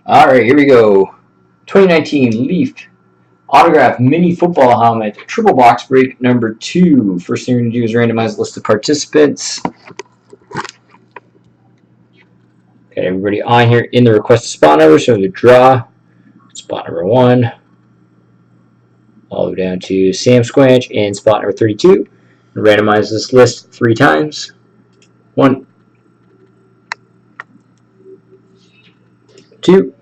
All right, here we go. 2019 Leaf Autograph Mini Football Helmet Triple Box Break number 2. First thing we're going to do is randomize the list of participants. Got everybody on here in the requested spot number, so the draw spot number 1 all the way down to Sam Squanch in spot number 32. Randomize this list 3 times. 1, 2,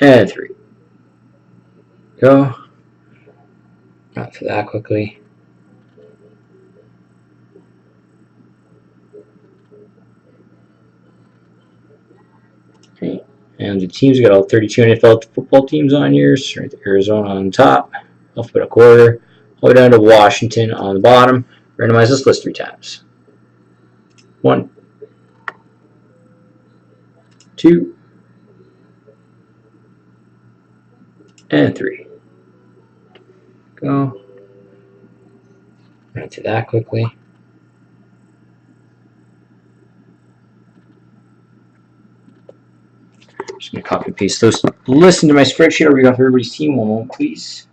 and 3. Go. Not for that quickly. Okay. And the teams got all 32 NFL football teams on here. So Arizona on top, alphabetical order, all the way down to Washington on the bottom. Randomize this list 3 times. 1, 2, and 3. Go. Right to that quickly. Just going to copy and paste those lists into my spreadsheet. I'll read off everybody's team. One moment, please.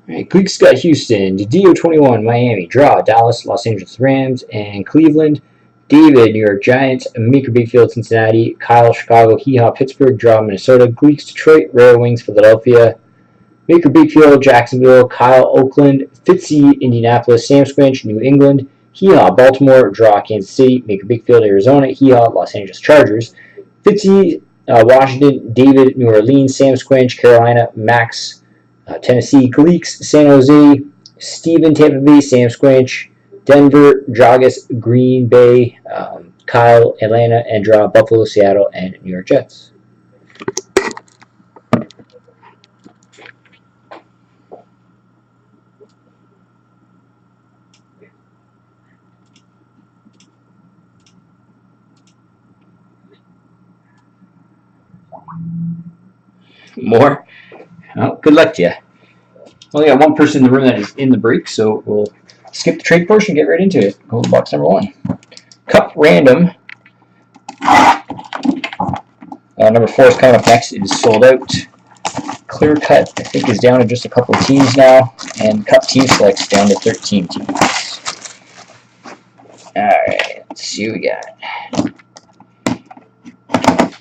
Alright, Gleeks got Houston, Didio 21, Miami, Draw, Dallas, Los Angeles Rams, and Cleveland. David, New York Giants, Maker Bakefield, Cincinnati, Kyle, Chicago, Hee-Haw, Pittsburgh, Draw, Minnesota, Gleeks, Detroit, Rare Wings, Philadelphia, Maker Bakefield, Jacksonville, Kyle, Oakland, Fitzy, Indianapolis, Sam Squinch, New England, Hee-Haw, Baltimore, Draw, Kansas City, Maker Bakefield, Arizona, Hee-Haw, Los Angeles Chargers, Fitzy, Washington, David, New Orleans, Sam Squinch, Carolina, Max, Tennessee, Gleeks, San Jose, Steven, Tampa Bay, Sam Squinch, Denver, Jogus, Green Bay, Kyle, Atlanta, and Draw, Buffalo, Seattle, and New York Jets. More? Well, good luck to you. Only got one person in the room that is in the break, so we'll skip the trade portion and get right into it. Go to box number 1. Cup random. Number 4 is coming up next. It is sold out. Clear cut, I think, is down to just a couple of teams now, and Cup team select's down to 13 teams. Alright, let's see what we got.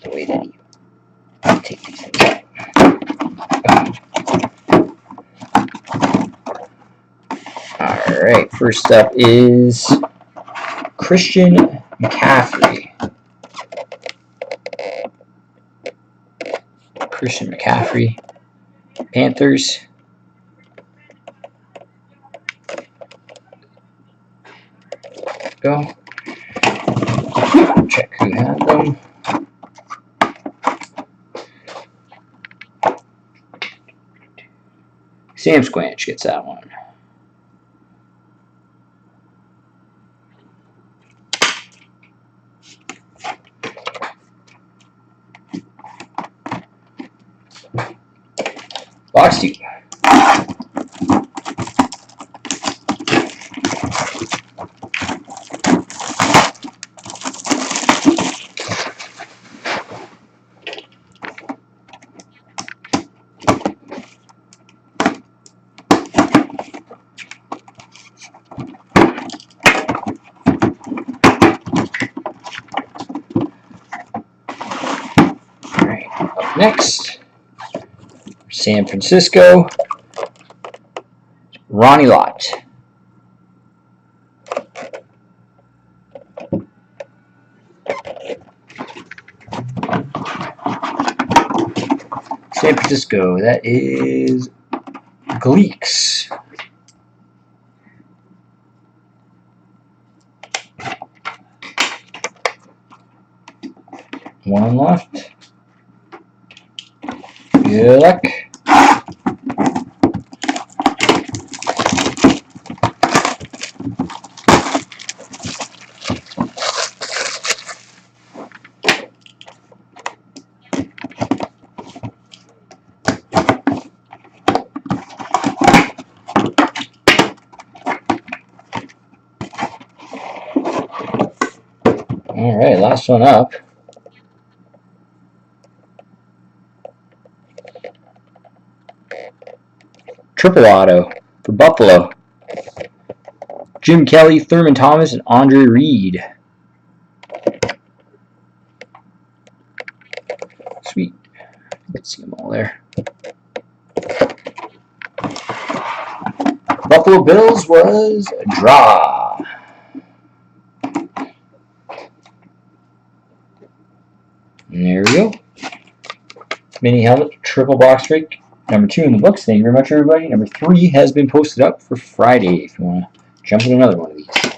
The way that you take these things. Alright, first up is Christian McCaffrey. Christian McCaffrey, Panthers. Go. Check who had them. Sam Squanch gets that one. Box 2. Alright, up next, San Francisco, Ronnie Lott. San Francisco, that is Gleeks. One left. Good luck. All right, last one up. Triple auto for Buffalo. Jim Kelly, Thurman Thomas, and Andre Reed. Sweet. Let's see them all there. Buffalo Bills was a draw. And there we go. Mini helmet, triple box break. Number 2 in the books. Thank you very much, everybody. Number 3 has been posted up for Friday if you want to jump in another one of these.